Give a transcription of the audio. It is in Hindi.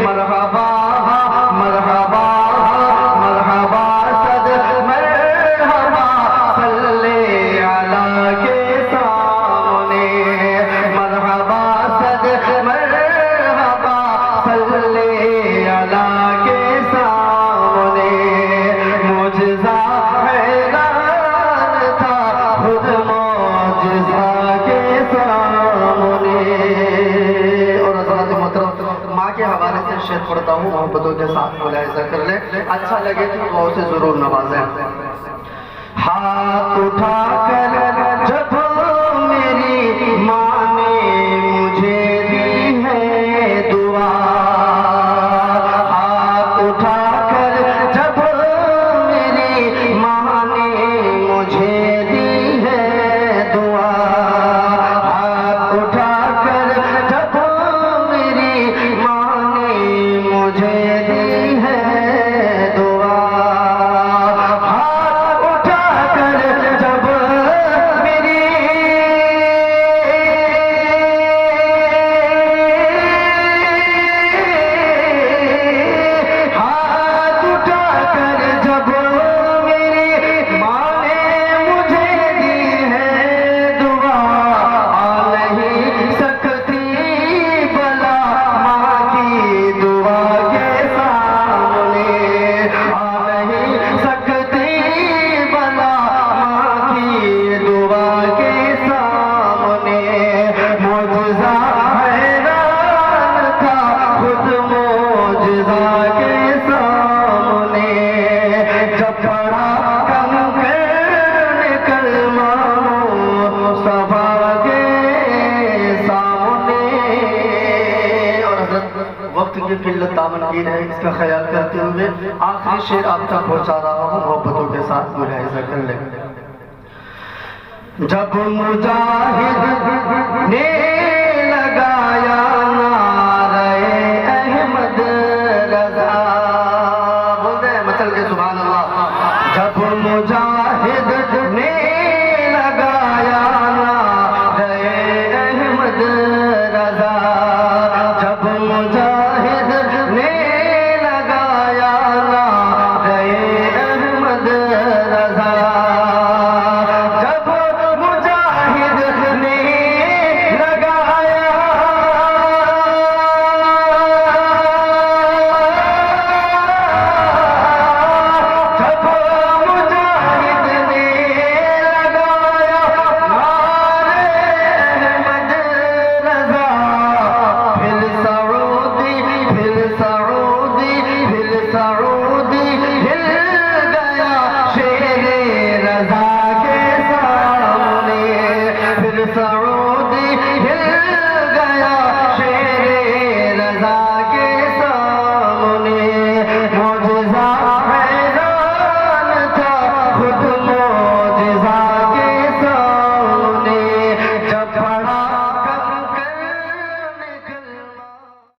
मरहबा मरहबा मरहबा सद मरहबा सल्ले अला के सामने, मरहबा सद मरहबा सल्ले अला के सामने। मुझसा हैरान था खुद मुझसा के सामने। और हज़रात मोहतरम माँ के हवाले से शेर पढ़ता हूँ, मोहब्बतों के साथ मुलाहिज़ा कर ले, अच्छा लगे तो दुआओं से जरूर नवाजें। हाथ उठा कर जब मेरी माँ ने मुझे दी है दुआ, हाथ उठा कर जब मेरी माँ ने मुझे दी है दुआ, हाथ उठा कर जब मेरी माँ ने मुझे दी है दुआ, हाथ उठा कर जब मेरी हाथ उठा कर जब मेरी माँ ने मुझे दी है दुआ, आ नहीं सकती भला माँ की दुआ के सामने, आ नहीं सकती भला माँ की दुआ के सामने। मुझसा हैरान था खुद मुझसा के सामने, जब पढ़ा कम करने कलमा मुस्तफा के सामने। और हज़रत वक्त की किल्लत दामनगीर है, इसका ख्याल करते हुए आखिरी शेर आप तक पहुंचा रहा हूँ, मोहब्बतों के साथ मुलाहिज़ा कर ले। जब मुजाहिद ने